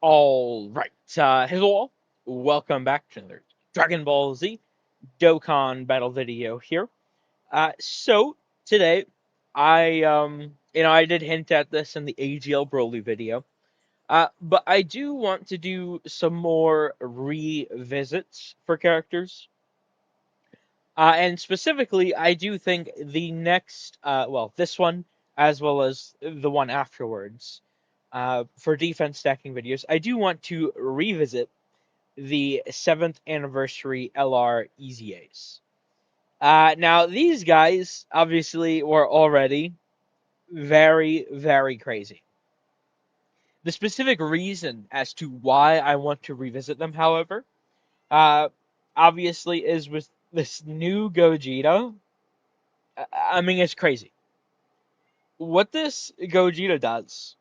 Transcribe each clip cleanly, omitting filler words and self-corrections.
Alright, hello all. Welcome back to another Dragon Ball Z Dokkan battle video here. So today, I did hint at this in the AGL Broly video, but I do want to do some more revisits for characters. And specifically, I do think the next, this one, as well as the one afterwards, for defense stacking videos, I do want to revisit the 7th anniversary LR EZAs. Now, these guys obviously were already very, very crazy. The specific reason as to why I want to revisit them, however, uh, obviously is with this new Gogeta. I mean, it's crazy. What this Gogeta does,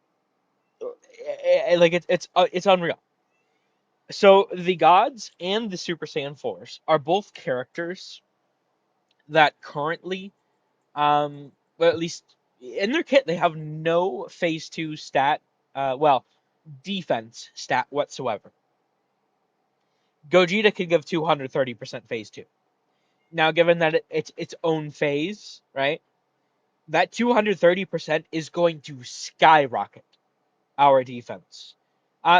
it's unreal. So the gods and the Super Saiyan Force are both characters that currently, well, at least in their kit, they have no phase 2 stat, defense stat whatsoever. Gogeta can give 230% phase 2. Now, given that it's its own phase, right, that 230% is going to skyrocket our defense.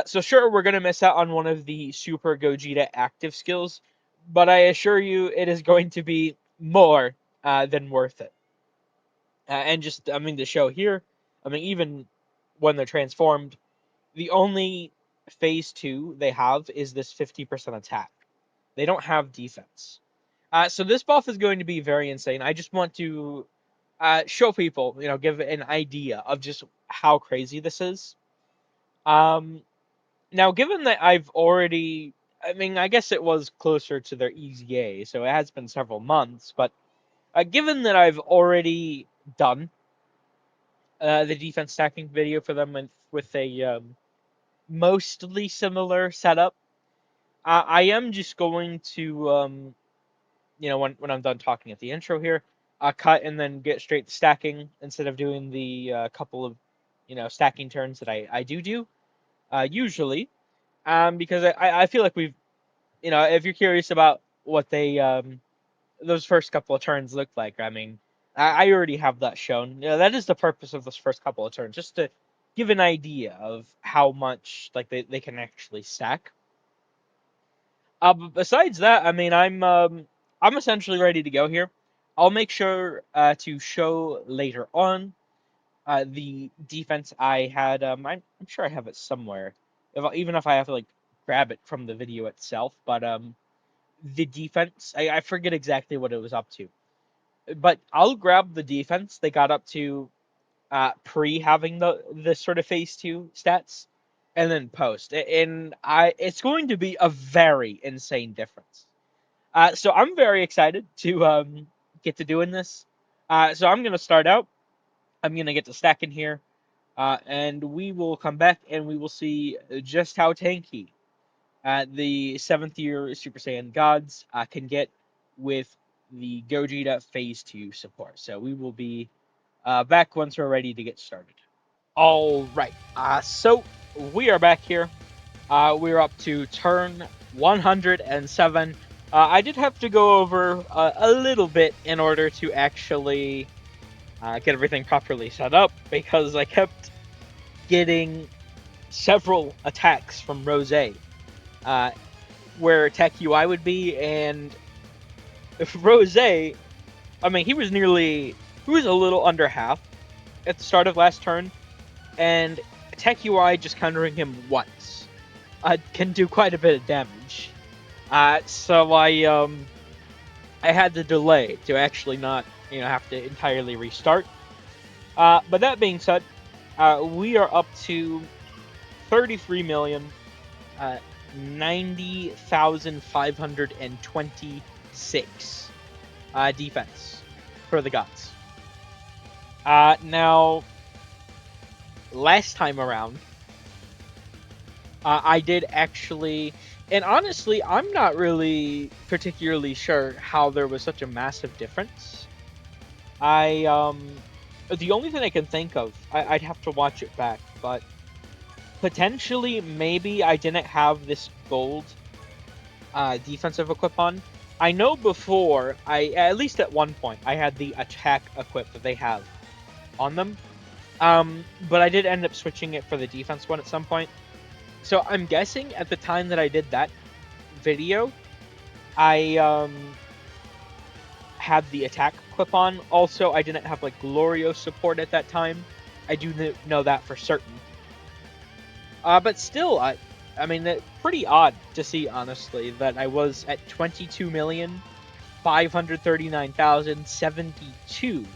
So sure, we're going to miss out on one of the Super Gogeta active skills, but I assure you it is going to be more than worth it. And just, I mean, the show here, I mean, even when they're transformed, the only phase 2 they have is this 50% attack. They don't have defense. So this buff is going to be very insane. I just want to show people, give an idea of just how crazy this is. Now, given that I've already, I mean, I guess it was closer to their EZA, so it has been several months, but given that I've already done the defense stacking video for them with a mostly similar setup, I am just going to, when I'm done talking at the intro here, cut and then get straight to stacking instead of doing the couple of, stacking turns that I do usually. Because I feel like we've, if you're curious about what they those first couple of turns look like, I mean, I already have that shown. That is the purpose of those first couple of turns, just to give an idea of how much like they can actually stack. But besides that, I mean, I'm essentially ready to go here. I'll make sure to show later on the defense I had. I'm sure I have it somewhere, even if I have to like grab it from the video itself. But the defense, I forget exactly what it was up to, but I'll grab the defense they got up to pre having the sort of phase 2 stats, and then post, and it's going to be a very insane difference. So I'm very excited to get to doing this. So I'm gonna start out. I'm gonna get to stacking here, and we will come back and we will see just how tanky the 7th year Super Saiyan Gods can get with the Gogeta Phase 2 support. So we will be back once we're ready to get started. All right, so we are back here. We're up to turn 107. I did have to go over a little bit in order to actually get everything properly set up because I kept getting several attacks from Rose, where TEQ would be, and Rose, I mean, he was a little under half at the start of last turn, and TEQ just countering him once can do quite a bit of damage. So I had to delay to actually not have to entirely restart. But that being said, we are up to 33 million 90,526 defense for the gods. Now, last time around, I did actually, and honestly, I'm not really particularly sure how there was such a massive difference. The only thing I can think of, I'd have to watch it back, but potentially, maybe I didn't have this gold defensive equip on. I know before, at least at one point, I had the attack equip that they have on them. But I did end up switching it for the defense one at some point. So I'm guessing at the time that I did that video, I had the attack equip on. Also, I didn't have like Glorio support at that time. I do know that for certain. But still, I mean, pretty odd to see, honestly, that I was at 22,539,072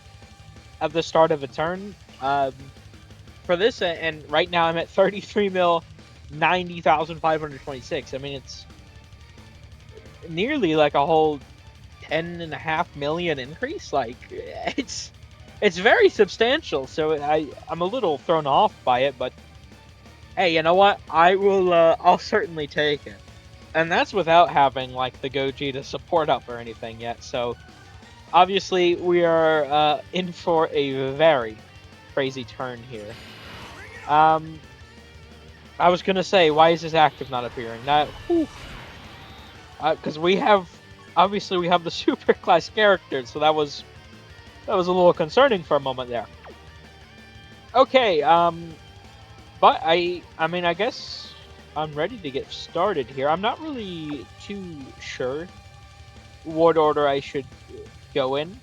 at the start of a turn for this, and right now I'm at 33,090,526. I mean, it's nearly like a whole 10.5 million increase. Like, it's very substantial. So I'm a little thrown off by it, but hey, you know what? I'll certainly take it. And that's without having like the Gogeta support up or anything yet. So obviously we are in for a very crazy turn here. I was gonna say, why is this active not appearing? That, because we have the super class characters, so that was a little concerning for a moment there. Okay, but I mean, I guess I'm ready to get started here. I'm not really too sure what order I should go in.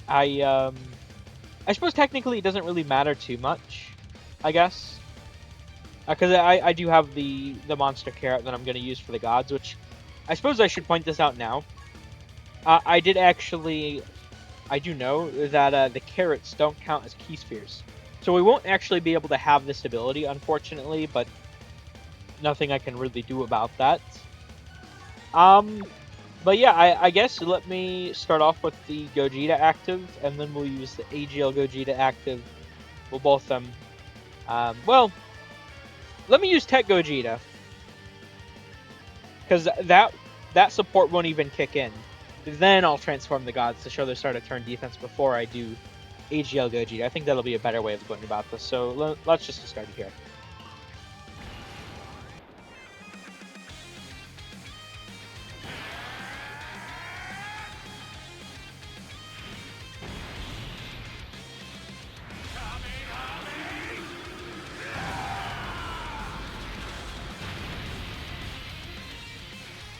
I suppose technically it doesn't really matter too much, I guess. Because I do have the monster carrot that I'm going to use for the gods, which I suppose I should point this out now. I do know that the carrots don't count as key spheres. So we won't actually be able to have this ability, unfortunately, but nothing I can really do about that. But yeah, I guess let me start off with the Gogeta active, and then we'll use the AGL Gogeta active. We'll both them. Well, let me use TEQ Gogeta, because that support won't even kick in. Then I'll transform the gods to show their start of turn defense before I do AGL Gogeta. I think that'll be a better way of going about this. So let's just get started here.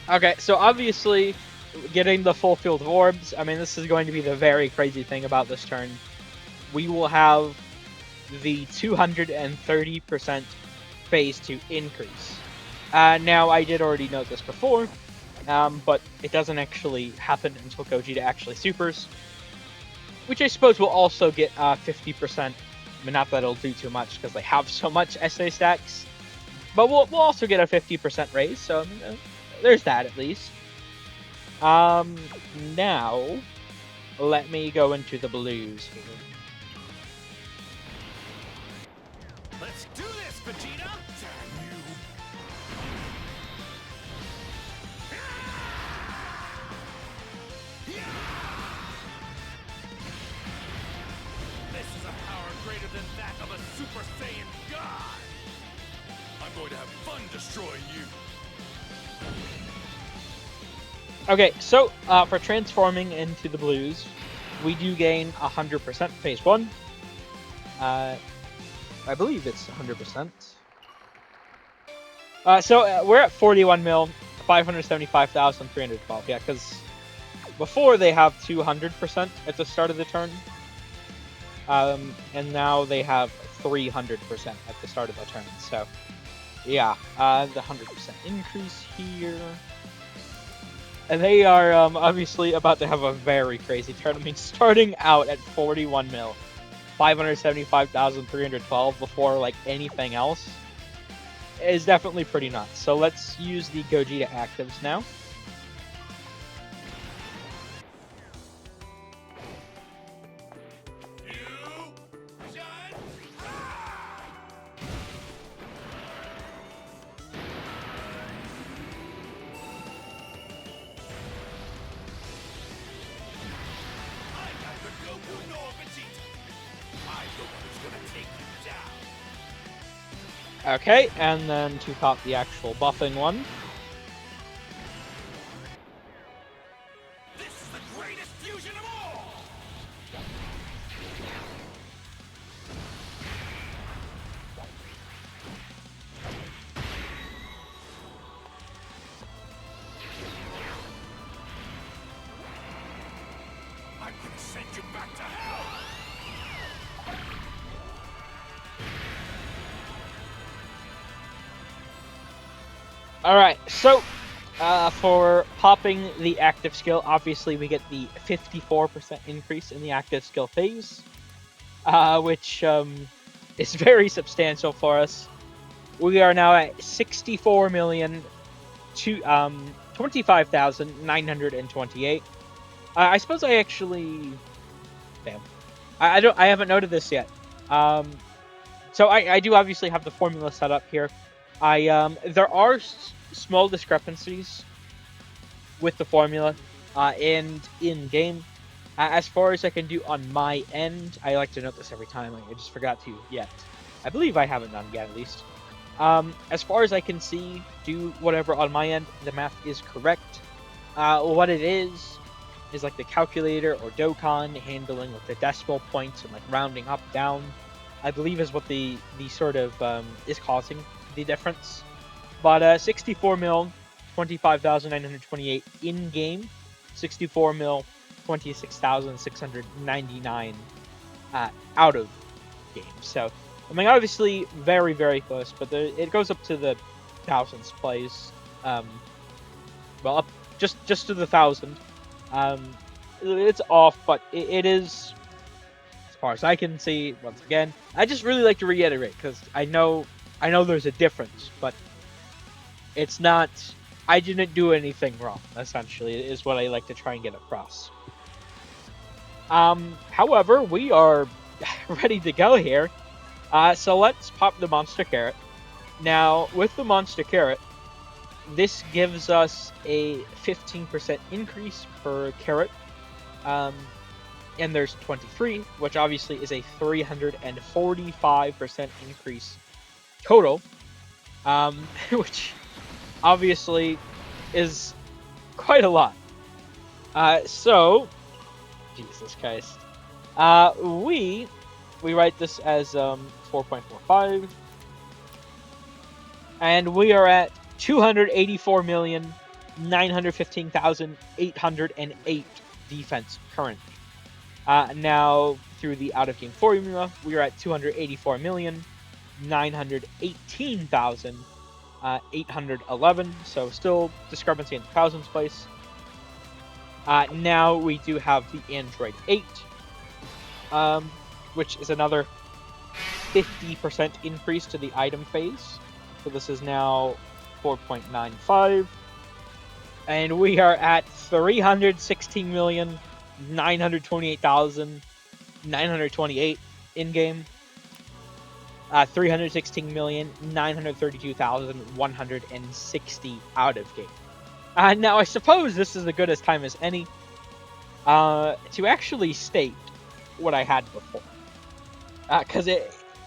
Okay, so obviously, getting the full field of orbs, I mean, this is going to be the very crazy thing about this turn. We will have the 230% phase 2 increase. Now, I did already note this before, but it doesn't actually happen until Gogeta actually supers, which I suppose will also get 50%. I mean, not that it'll do too much, because they have so much SA stacks, but we'll also get a 50% raise, so there's that at least. Now, let me go into the blues here. Let's do this, Vegeta! Damn you! This is a power greater than that of a Super Saiyan God! I'm going to have fun destroying you! Okay, so for transforming into the blues, we do gain 100% phase 1. I believe it's 100%. So we're at 41 mil, 575,312. Yeah, because before they have 200% at the start of the turn, and now they have 300% at the start of the turn. So yeah, the 100% increase here. And they are obviously about to have a very crazy turn. I mean, starting out at 41 mil, 575,312 before like anything else is definitely pretty nuts. So let's use the Gogeta actives now. Okay, and then to pop the actual buffing one. This is the greatest fusion of all! I'm gonna send you back to hell! Alright, so for popping the active skill, obviously we get the 54% increase in the active skill phase, which is very substantial for us. We are now at 25,928. I suppose I actually, damn, I haven't noted this yet. So I do obviously have the formula set up here. There are small discrepancies with the formula and in game. As far as I can do on my end, I like to note this every time. I just forgot to yet. I believe I haven't done yet, at least. As far as I can see, do whatever on my end. The math is correct. What it is like the calculator or Dokkan handling with the decimal points and like rounding up, down. I believe is what the sort of is causing the difference. But 64 mil, 25,928 in game, 64 mil, 26,699 out of game. So I mean, obviously very very close, but it goes up to the thousands plays. Well, up just to the 1,000. It's off, but it is, as far as I can see. Once again, I just really like to reiterate because I know there's a difference, but it's not. I didn't do anything wrong. Essentially, is what I like to try and get across. However, we are ready to go here. So let's pop the monster carrot. Now, with the monster carrot, this gives us a 15% increase per carrot. And there's 23, which obviously is a 345% increase total. Which obviously is quite a lot. So, Jesus Christ. We write this as 4.45. And we are at 284,915,808 defense currently. Now, through the out-of-game formula, we are at 284,918,811. So still discrepancy in the thousands place. Now we do have the Android 8, which is another 50% increase to the item phase. So this is now 4.95. And we are at 316,928,928 in-game. 316,932,160 out of game. Now, I suppose this is as good a time as any to actually state what I had before. Because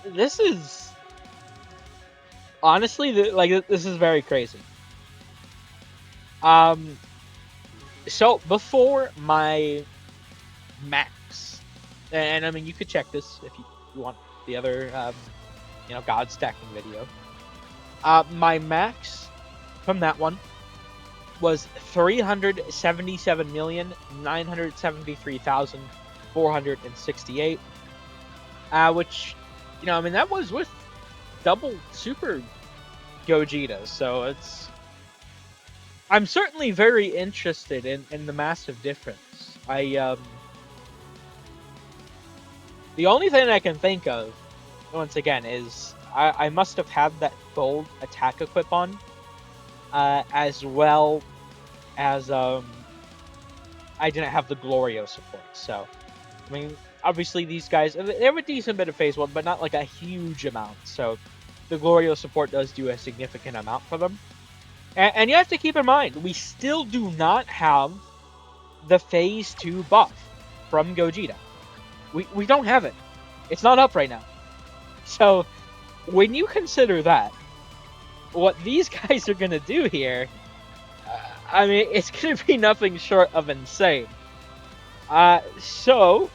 this is... Honestly, this is very crazy. So, before my max, and I mean, you could check this if you want the other, God stacking video. My max from that one was 377,973,468, which, I mean, that was with double super Gogeta, so I'm certainly very interested in the massive difference. The only thing I can think of, once again, is I must have had that gold attack equip on, as well as I didn't have the Glorio support. So, I mean, obviously these guys, they have a decent bit of phase 1, but not like a huge amount. So, the Glorio support does do a significant amount for them. And you have to keep in mind, we still do not have the phase 2 buff from Gogeta. We don't have it. It's not up right now. So, when you consider that, what these guys are gonna do here, I mean, it's gonna be nothing short of insane. So,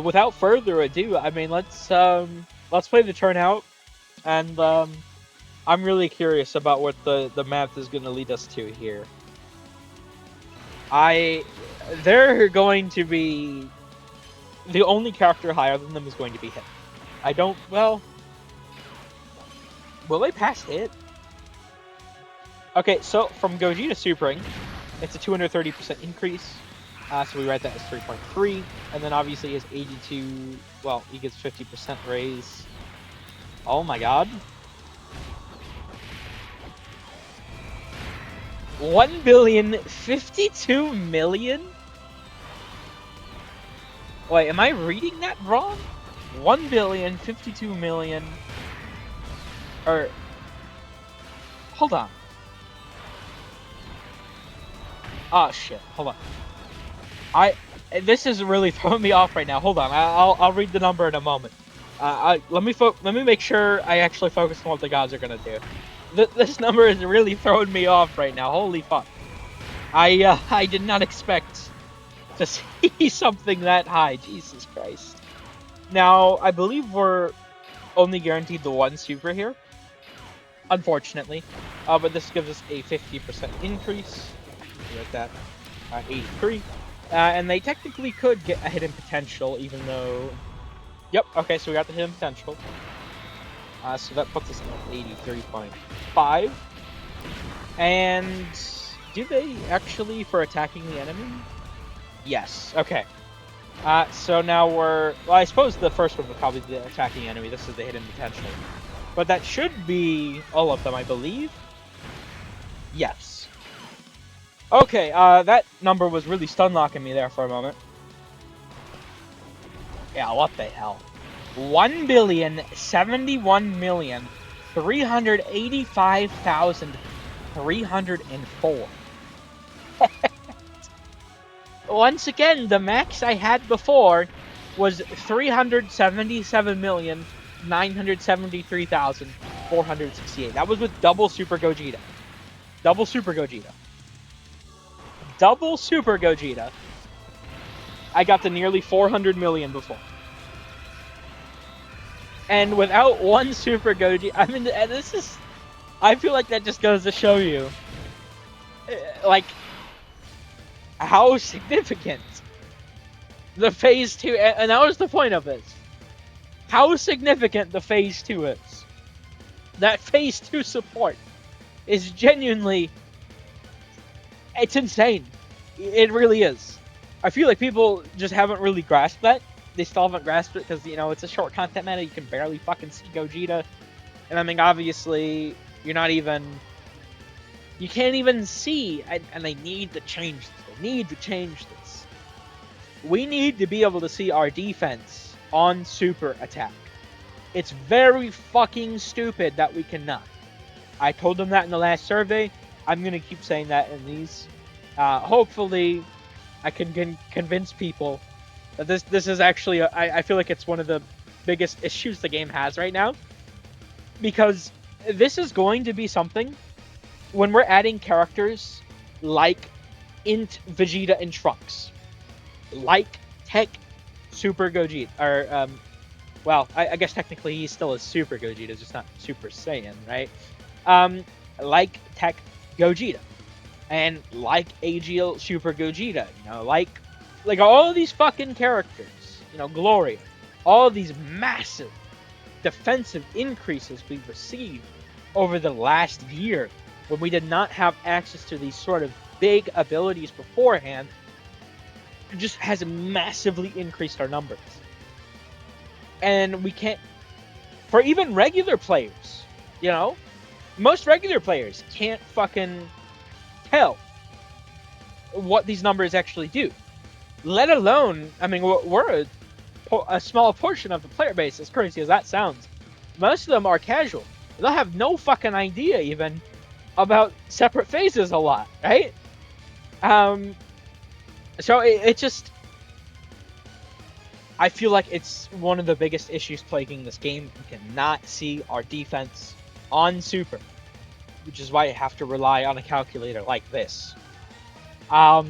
without further ado, I mean, let's play the turnout, and I'm really curious about what the math is gonna lead us to here. They're going to be the only character higher than them is going to be hit. I don't. Well, will they pass hit? Okay, so from Gogeta Supering, it's a 230% increase. So we write that as 3.3, and then obviously his 82. Well, he gets 50% raise. Oh my god. 1,052,000,000? Wait, am I reading that wrong? 1,052,000,000. Or hold on. Oh shit! Hold on. This is really throwing me off right now. Hold on. I'll read the number in a moment. Let me make sure I actually focus on what the gods are gonna do. This number is really throwing me off right now. Holy fuck! I did not expect to see something that high. Jesus Christ. Now I believe we're only guaranteed the one super here, unfortunately. But this gives us a 50% increase. Like that, 83. And they technically could get a hidden potential, even though... Yep, okay, so we got the hidden potential. So that puts us at 83.5. And do they actually for attacking the enemy? Yes, okay. So now we're... Well, I suppose the first one would probably be the attacking enemy. This is the hidden potential. But that should be all of them, I believe. Yes. Okay, that number was really stun-locking me there for a moment. Yeah, what the hell? 1,071,385,304. Once again, the max I had before was 377,973,468. That was with double Super Gogeta. Double Super Gogeta. Double Super Gogeta. I got to nearly 400 million before. And without one Super Gogeta, I mean, this is... I feel like that just goes to show you, like, how significant the Phase 2... And that was the point of this. How significant the Phase 2 is. That Phase 2 support is genuinely... It's insane. It really is. I feel like people just haven't really grasped that. They still haven't grasped it because, you know, it's a short content meta. You can barely fucking see Gogeta. And I mean, obviously, you're not even... You can't even see. And they need to change this. They need to change this. We need to be able to see our defense on super attack. It's very fucking stupid that we cannot. I told them that in the last survey. I'm going to keep saying that in these. Hopefully, I can convince people that this is actually... I feel like it's one of the biggest issues the game has right now. Because this is going to be something when we're adding characters like Int Vegeta and Trunks. Like TEQ Super Gogeta. Or, well, I guess technically he's still a Super Gogeta, just not Super Saiyan, right? Like TEQ Gogeta. And like AGL Super Gogeta, you know, like all of these fucking characters, you know, Gloria, all of these massive defensive increases we've received over the last year when we did not have access to these sort of big abilities beforehand, just has massively increased our numbers. And we can't, for even regular players, you know, most regular players can't fucking tell what these numbers actually do. Let alone, I mean, we're a small portion of the player base, as crazy as that sounds. Most of them are casual. They'll have no fucking idea even about separate phases a lot, right? So it just... I feel like it's one of the biggest issues plaguing this game. You cannot see our defense on Super, which is why I have to rely on a calculator like this. But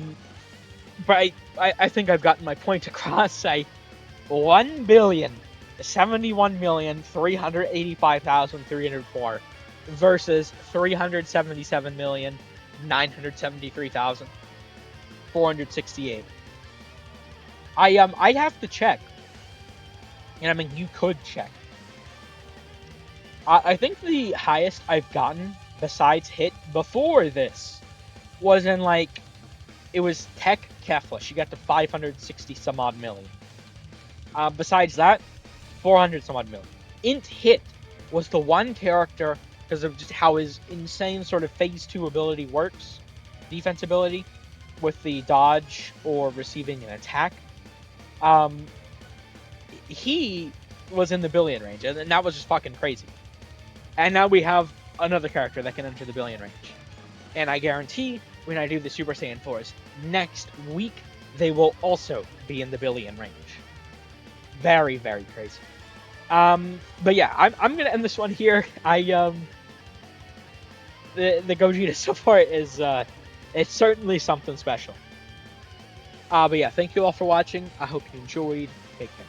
I think I've gotten my point across. 1,071,385,304 versus 377,973,468. I have to check, and I mean you could check. I think the highest I've gotten besides hit before this was in like it was TEQ Kefla. She got to 560 some odd million. Besides that, 400 some odd million. Int hit was the one character because of just how his insane sort of phase 2 ability works, defense ability, with the dodge or receiving an attack. He was in the billion range, and that was just fucking crazy. And now we have another character that can enter the billion range. And I guarantee when I do the Super Saiyan 4s next week, they will also be in the billion range. Very, very crazy. But yeah, I'm gonna end this one here. The Gogeta support is it's certainly something special. But yeah, thank you all for watching. I hope you enjoyed. Take care.